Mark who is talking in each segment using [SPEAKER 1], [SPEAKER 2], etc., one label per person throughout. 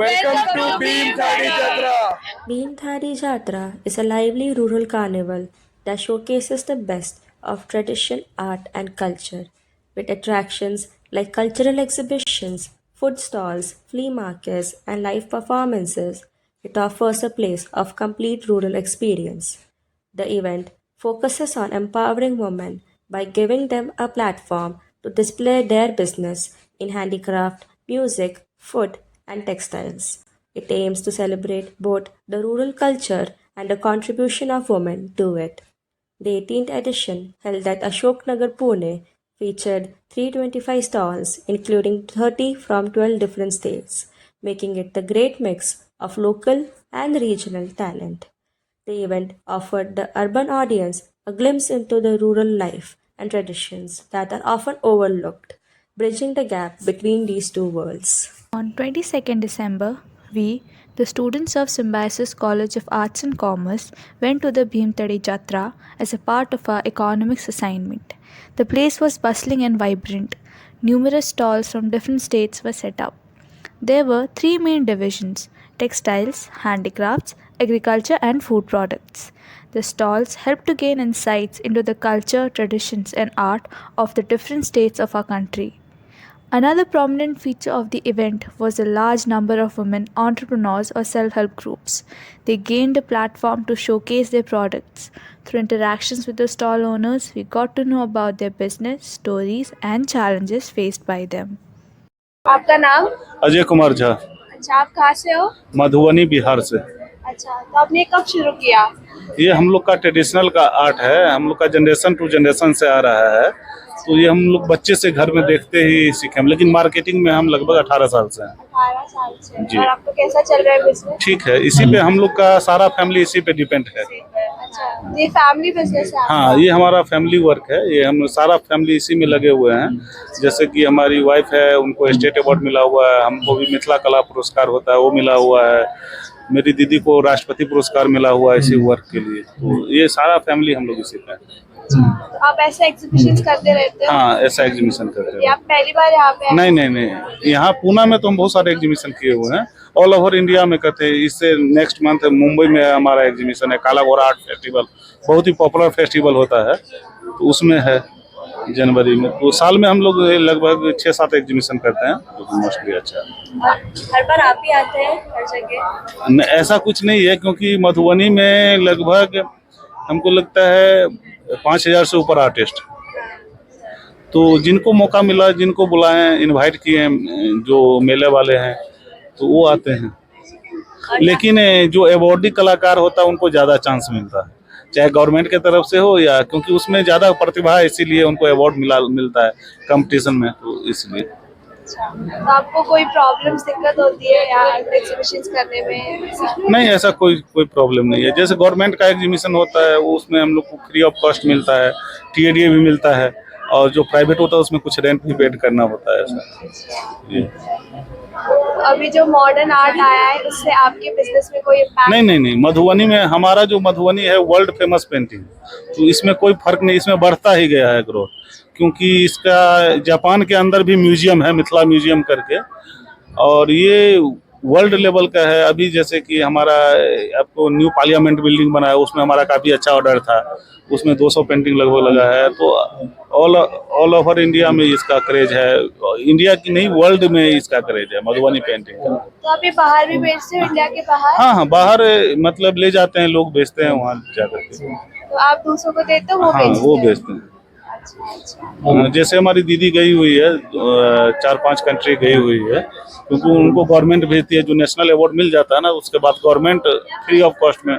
[SPEAKER 1] Welcome to Bhimthadi Jatra.
[SPEAKER 2] Bhimthadi Jatra is a lively rural carnival that showcases the best of tradition, art, and culture, with attractions like cultural exhibitions, food stalls, flea markets, and live performances. It offers a place of complete rural experience. The event focuses on empowering women by giving them a platform to display their business in handicraft, music, food, and textiles. It aims to celebrate both the rural culture and the contribution of women to it. The 18th edition, held at Ashoknagar, Pune, featured 325 stalls, including 30 from 12 different states, making it the great mix of local and regional talent. The event offered the urban audience a glimpse into the rural life and traditions that are often overlooked, bridging the gap between these two worlds.
[SPEAKER 3] On 22nd December, we, the students of Symbiosis College of Arts and Commerce, went to the Bhimtadi Jatra as a part of our economics assignment. The place was bustling and vibrant. Numerous stalls from different states were set up. There were three main divisions: textiles, handicrafts, agriculture, and food products. The stalls helped to gain insights into the culture, traditions, and art of the different states of our country. Another prominent feature of the event was the large number of women entrepreneurs or self help groups. They gained a platform to showcase their products. Through interactions with the stall owners, we got to know about their business, stories, and challenges faced by them.
[SPEAKER 4] आपका नाम?
[SPEAKER 1] अजय कुमार झा,
[SPEAKER 4] अच्छा, आप कहाँ से हो?
[SPEAKER 1] मधुबनी बिहार से।
[SPEAKER 4] अच्छा, तो आपने कब शुरू किया?
[SPEAKER 1] ये हम लोग का ट्रेडिशनल का आर्ट है, हम लोग का जनरेशन टू जनरेशन से आ रहा है। तो ये हम लोग बच्चे से घर में देखते ही सीखे हम, लेकिन मार्केटिंग में हम लगभग 18 साल से हैं।
[SPEAKER 4] 18 साल से।
[SPEAKER 1] जी।
[SPEAKER 4] और आपको कैसा चल रहा है बिजनेस?
[SPEAKER 1] ठीक है, इसी पे हम लोग का सारा फैमिली इसी पे डिपेंड है।
[SPEAKER 4] अच्छा, ये फैमिली बिजनेस है आपका?
[SPEAKER 1] हाँ, ये हमारा फैमिली वर्क है, ये हम सारा फैमिली इसी में लगे हुए हैं। जैसे कि हमारी वाइफ है, उनको स्टेट अवार्ड मिला हुआ है, हमको भी मिथिला कला पुरस्कार होता है वो मिला हुआ है, मेरी दीदी को राष्ट्रपति पुरस्कार मिला हुआ है इसी वर्क के लिए। तो ये सारा फैमिली हम लोग इसी पे हैं।
[SPEAKER 4] तो आप ऐसे एग्जीबिशंस करते रहते हो?
[SPEAKER 1] हाँ, ऐसा एग्जीबिशन करते
[SPEAKER 4] ये
[SPEAKER 1] हैं।
[SPEAKER 4] आप पहली बार यहाँ पे आए?
[SPEAKER 1] नहीं, यहाँ पूना में तो हम बहुत सारे एग्जीबिशन किए हुए हैं, ऑल ओवर इंडिया में करते हैं। इससे नेक्स्ट मंथ मुंबई में हमारा एग्जीबिशन है, काला घोड़ा आर्ट फेस्टिवल, बहुत ही पॉपुलर फेस्टिवल होता है, तो उसमें है जनवरी में। तो साल में हम लोग लगभग 6-7 एग्जीबिशन करते हैं, तो मोस्टली अच्छा है।
[SPEAKER 4] हर बार आप ही आते हैं हर जगह?
[SPEAKER 1] ऐसा कुछ नहीं है, क्योंकि मधुबनी में लगभग हमको लगता है 5,000 से ऊपर आर्टिस्ट, तो जिनको मौका मिला, जिनको बुलाएं, इनवाइट किए, जो मेले वाले हैं तो वो आते हैं। लेकिन जो अवॉर्डी कलाकार होता है उनको ज़्यादा चांस मिलता है, चाहे गवर्नमेंट के तरफ से हो या, क्योंकि उसमें ज़्यादा प्रतिभा है, इसीलिए उनको अवार्ड मिलता है कंपटीशन में, तो इसलिए।
[SPEAKER 4] तो आपको कोई प्रॉब्लम्स, दिक्कत होती है या एग्जीबिशंस करने में?
[SPEAKER 1] नहीं, ऐसा कोई प्रॉब्लम नहीं है। जैसे गवर्नमेंट का एग्जीबिशन होता है वो, उसमें हम लोग को फ्री ऑफ कॉस्ट मिलता है, टीएडीए भी मिलता है, और जो प्राइवेट होता है उसमें कुछ रेंट भी पेड करना होता है, ऐसा।
[SPEAKER 4] अभी जो मॉडर्न आर्ट आया है उससे आपके बिजनेस में कोई इम्पैक्ट?
[SPEAKER 1] नहीं, मधुबनी में हमारा जो मधुबनी है वर्ल्ड फेमस पेंटिंग, तो इसमें कोई फर्क नहीं, इसमें बढ़ता ही गया है ग्रोथ, क्योंकि इसका जापान के अंदर भी म्यूजियम है, मिथिला म्यूजियम करके, और ये वर्ल्ड लेवल का है। अभी जैसे कि हमारा आपको न्यू पार्लियामेंट बिल्डिंग बना है, उसमें हमारा काफ़ी अच्छा ऑर्डर था, उसमें 200 पेंटिंग लगभग लगा है। तो ऑल ओवर इंडिया में इसका क्रेज है, इंडिया की नहीं वर्ल्ड में इसका क्रेज है मधुबनी पेंटिंग का।
[SPEAKER 4] तो आप ये बाहर भी बेचते हो, इंडिया के बाहर?
[SPEAKER 1] हाँ, बाहर मतलब ले जाते हैं लोग, बेचते हैं वहाँ जाकर के।
[SPEAKER 4] तो आप दूसरों को देते हो, वो
[SPEAKER 1] हाँ,
[SPEAKER 4] बेचते
[SPEAKER 1] वो
[SPEAKER 4] हैं?
[SPEAKER 1] बेचते हैं।
[SPEAKER 4] अच्छा।
[SPEAKER 1] जैसे हमारी दीदी गई हुई है, 4-5 कंट्री गई हुई है, क्योंकि उनको गवर्नमेंट भेजती है, जो नेशनल अवार्ड मिल जाता है ना, उसके बाद गवर्नमेंट फ्री ऑफ कॉस्ट में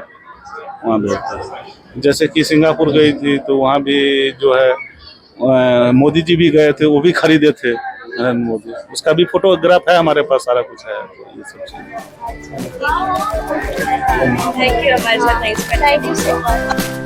[SPEAKER 1] वहाँ भेजता है। जैसे कि सिंगापुर गई थी, तो वहाँ भी जो है मोदी जी भी गए थे, वो भी खरीदे थे मोदी, उसका भी फोटोग्राफ है हमारे पास, सारा कुछ है। तो ये सब चीज़।
[SPEAKER 4] Thank you so much.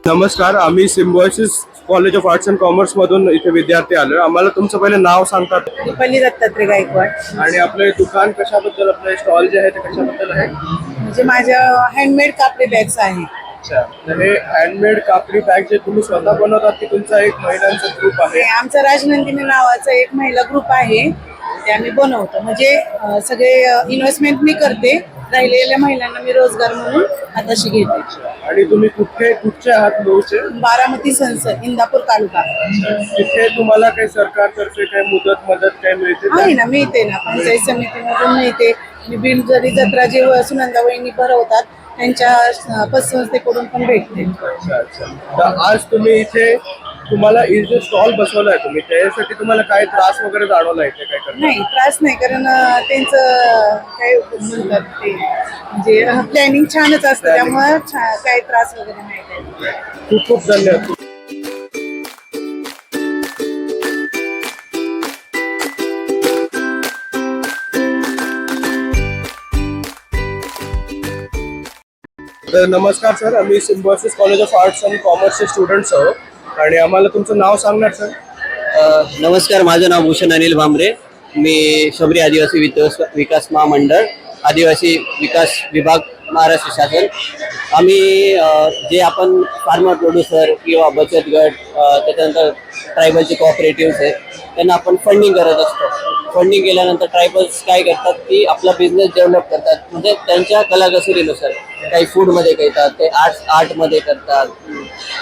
[SPEAKER 5] नमस्कार, आम्ही Symbiosis College of Arts and Commerce मधून इथे विद्यार्थी आलोय. आम्हाला तुमचं पहिले नाव सांगतात
[SPEAKER 6] दीपाली दत्तात्रय गायकवाड.
[SPEAKER 5] आणि आपले दुकान कशाबद्दल, आपले स्टॉल जे आहे ते कशाबद्दल आहे?
[SPEAKER 6] म्हणजे माझ्या हँडमेड कापडे बॅग्स आहे.
[SPEAKER 5] अच्छा, तर हे हँडमेड कापडी बॅग जे तुम्ही स्वतः बनवतात की तुमचा एक महिलांचा ग्रुप आहे?
[SPEAKER 6] हे आमचा राजनंदिनी नावाचा एक महिला ग्रुप आहे, ते आम्ही बनवतो. म्हणजे सगळे इन्व्हेस्टमेंट मी करते, राहिलेल्या महिलांना मी रोजगार म्हणून हाताशी घेते.
[SPEAKER 5] आणि तुम्ही कुठचे आहात मूळचे?
[SPEAKER 6] बारामती संसद, इंदापूर तालुका.
[SPEAKER 5] तिथे तुम्हाला काही सरकारतर्फे काही मदत काही मिळते?
[SPEAKER 6] आहे ना, मिळते ना, पंचायत समितीमधून मिळते. मी भीमजरी जत्रा जे सुनंदा वहिनी भरवतात त्यांच्या पतसंस्थेकडून पण भेटते.
[SPEAKER 5] अच्छा अच्छा. तर आज तुम्ही इथे तुम्हाला जो स्टॉल बसवलाय तुम्ही, त्यासाठी तुम्हाला काय त्रास वगैरे जाणवला इथे काय करता?
[SPEAKER 6] नाही, त्रास नाही, कारण त्यांचं काय म्हणतात ते, म्हणजे प्लॅनिंग छानच असतं, त्यामुळे काही त्रास वगैरे नाही काही.
[SPEAKER 5] खूप खूप धन्यवाद. तर नमस्कार सर, आम्ही symbiosis college of Arts and कॉमर्सचे स्टुडंट्स आहोत आणि आम्हाला तुमचं नाव सांगणार सर?
[SPEAKER 7] नमस्कार, माझं नाव भूषण अनिल भांबरे. मी शबरी आदिवासी विकास महामंडळ, आदिवासी विकास विभाग, महाराष्ट्र शासन. आम्ही जे आपण फार्मर प्रोड्युसर किंवा बचत गट, त्याच्यानंतर ट्रायबलचे कोऑपरेटिव्हज आहेत, त्यांना आपण फंडिंग करत असतो. फंडिंग केल्यानंतर ट्रायबल्स काय करतात की आपला बिझनेस डेव्हलप करतात. म्हणजे त्यांच्या कलाकसरीनुसार काही फूडमध्ये करतात, ते आर्टमध्ये करतात.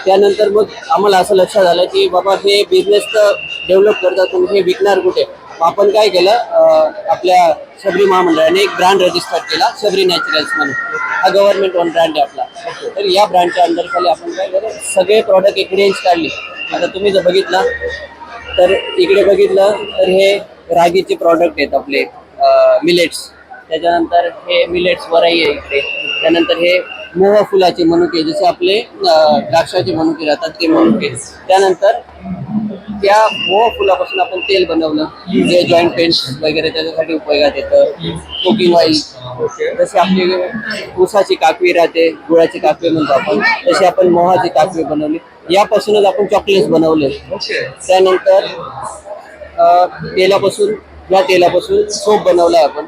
[SPEAKER 7] त्यानंतर मग आम्हाला असं लक्षात आलं की बाबा हे बिझनेस तर डेव्हलप करतात, पण हे विकणार कुठे? आपण काय केलं, आपल्या शबरी महामंडळाने एक ब्रँड रजिस्टर केला, शबरी नॅचरल्स म्हणून. हा गव्हर्नमेंट ओन ब्रँड आहे आपला. तर या ब्रँडच्या अंडर खाली आपण काय केलं, सगळे प्रॉडक्ट एक रेंज काढली. आता तुम्ही जर बघितलं तर इकडे बघितलं तर हे रागीचे प्रॉडक्ट आहेत आपले, मिलेट्स. त्याच्यानंतर हे मिलेट्स वराई आहे इकडे. त्यानंतर हे मोहा फुलाचे मनुके, जसे आपले द्राक्षाचे मनुके राहतात ते मनुके. त्यानंतर त्या मोहा फुलापासून आपण तेल बनवलं, जे जॉईंट पेन्स वगैरे त्याच्यासाठी उपयोगात येतं. कुकिंग ऑइल, जसे आपली ऊसाची काकवी राहते, गुळाची काकवी म्हणतो आपण, तशी आपण मोहाची काकवी बनवली. यापासूनच आपण चॉकलेट्स बनवले. त्यानंतर या तेलापासून सोप बनवलाय आपण,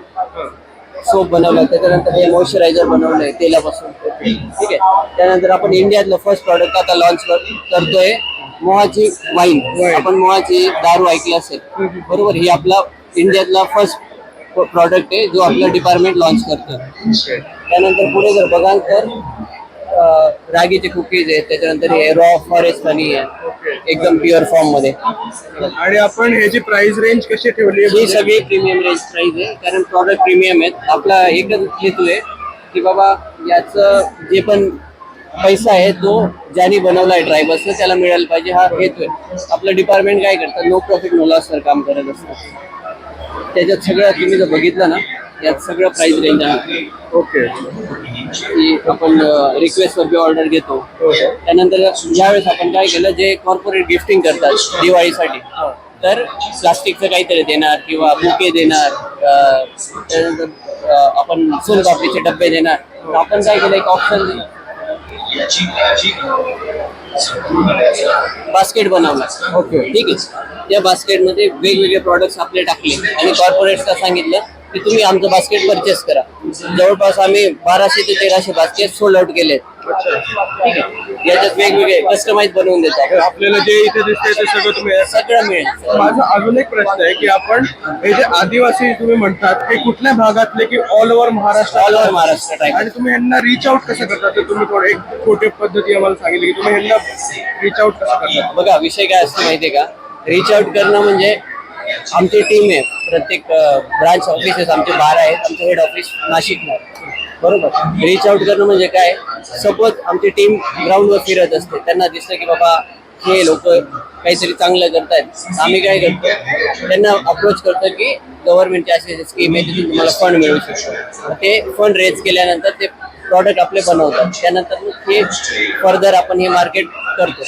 [SPEAKER 7] सोप बनवलं. त्याच्यानंतर हे मॉइश्चरायझर बनवलंय तेलापासून. ठीक आहे. त्यानंतर आपण इंडियातलं फर्स्ट प्रॉडक्ट आता लॉन्च करतोय, मोहाची वाईन. आपण मोहाची दारू ऐकलं असेल, बरोबर? ही आपला इंडियातला फर्स्ट प्रॉडक्ट आहे जो आपलं डिपार्टमेंट लॉन्च करतो. त्यानंतर पुढे जर बघाल तर रागीचे कुकीज आहेत. त्याच्यानंतर हे रॉ फॉरेस्ट हनी आहे, एकदम प्युअर फॉर्म मध्ये.
[SPEAKER 5] आणि आपण ह्याची प्राइस रेंज कशी ठेवली आहे?
[SPEAKER 7] ही सगळी प्रीमियम रेंज प्राइस आहे, कारण प्रॉडक्ट प्रीमियम आहेत. आपला एकच हेतू आहे की बाबा याचं जे पण पैसा आहे तो ज्यांनी बनवला आहे ट्रायबल्सनं त्याला मिळायला पाहिजे, हा हेतू आहे. आपलं डिपार्टमेंट काय करतं, नो प्रॉफिट नो लॉस काम करत असतं. त्याच्यात सगळं तुम्ही जर बघितलं ना, यात सगळं प्राइस रेंज आहे.
[SPEAKER 5] ओके.
[SPEAKER 7] की आपण रिक्वेस्ट वरती ऑर्डर घेतो. त्यानंतर यावेळेस आपण काय केलं, जे कॉर्पोरेट गिफ्टिंग करतात दिवाळीसाठी, तर प्लास्टिकचं काहीतरी देणार किंवा बुके देणार, त्यानंतर आपण सोनपापडीचे डबे देणार. तर आपण काय केलं, एक ऑप्शन बास्केट बनवला. ओके, ठीक आहे. त्या बास्केटमध्ये वेगवेगळे प्रॉडक्ट्स आपले टाकले आणि कॉर्पोरेट्सला सांगितलं की तुम्ही आमचं बास्केट परचेस करा. जवळपास आम्ही 1200 ते 1300 बास्केट सोल्ड आउट केले. ठीक आहे. याच्यात वेगवेगळे कस्टमाइज बनवून देतात.
[SPEAKER 5] आपल्याला जे इथे दिसतंय ते
[SPEAKER 7] सगळं मिळेल.
[SPEAKER 5] माझा अजून एक प्रश्न आहे की आपण हे जे आदिवासी तुम्ही म्हणतात ते कुठल्या भागातले, की all over Maharashtra?
[SPEAKER 7] All over Maharashtra type.
[SPEAKER 5] आणि तुम्ही ह्यांना रीच आउट कसं करता? तर तुम्ही थोडं एक छोटे पद्धती आम्हाला सांगितली की तुम्ही ह्यांना रीच आउट कसं करता?
[SPEAKER 7] बघा, विषय काय असतो माहितीये का, रीच आउट करणं म्हणजे आमची टीम आहे. प्रत्येक ब्रांच ऑफिसेस आमचे 12 आहेत. आमचं हेड ऑफिस नाशिकला, बरोबर? रीच आउट करणं म्हणजे काय, सपोज आमची टीम ग्राउंडवर फिरत असते, त्यांना दिसतं की बाबा हे लोक काहीतरी चांगलं करतायत, आम्ही काय करतो, त्यांना अप्रोच करतो की गव्हर्नमेंटची अशी स्कीम आहे तिथून तुम्हाला फंड मिळू शकतो. ते फंड रेज केल्यानंतर ते प्रॉडक्ट आपले बनवतात. त्यानंतर मग हे फर्दर आपण हे मार्केट करतो.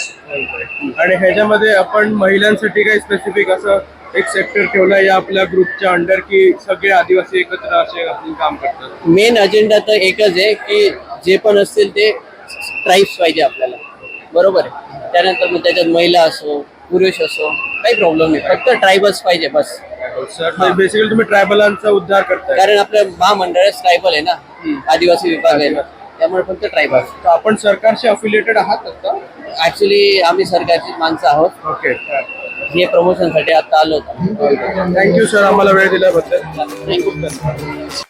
[SPEAKER 5] आणि ह्याच्यामध्ये आपण महिलांसाठी काही स्पेसिफिक असं एक सेक्टर ठेवला या आपल्या ग्रुपच्या अंडर, की सगळे आदिवासी एकत्र असे आपण काम करतात?
[SPEAKER 7] मेन अजेंडा तर एकच आहे की जे पण असतील ते ट्राईब्स पाहिजे आपल्याला. बरोबर आहे. त्यानंतर मग त्याच्यात महिला असो पुरुष असो काही प्रॉब्लेम नाही, फक्त ट्रायबल्स पाहिजे बस.
[SPEAKER 5] सर बेसिकली तुम्ही ट्रायबलांचा उद्धार करताय.
[SPEAKER 7] कारण आपलं महामंडळच ट्रायबल आहे ना, आदिवासी विभाग आहे ना, त्यामुळे फक्त ट्रायबल.
[SPEAKER 5] तर आपण सरकारशी अफिलिएटेड आहात आता?
[SPEAKER 7] ऍक्च्युली आम्ही सरकारची माणसं आहोत,
[SPEAKER 5] ओके,
[SPEAKER 7] हे प्रमोशनसाठी आता आलो होतो.
[SPEAKER 5] थँक्यू सर आम्हाला वेळ दिल्याबद्दल.
[SPEAKER 7] थँक्यू.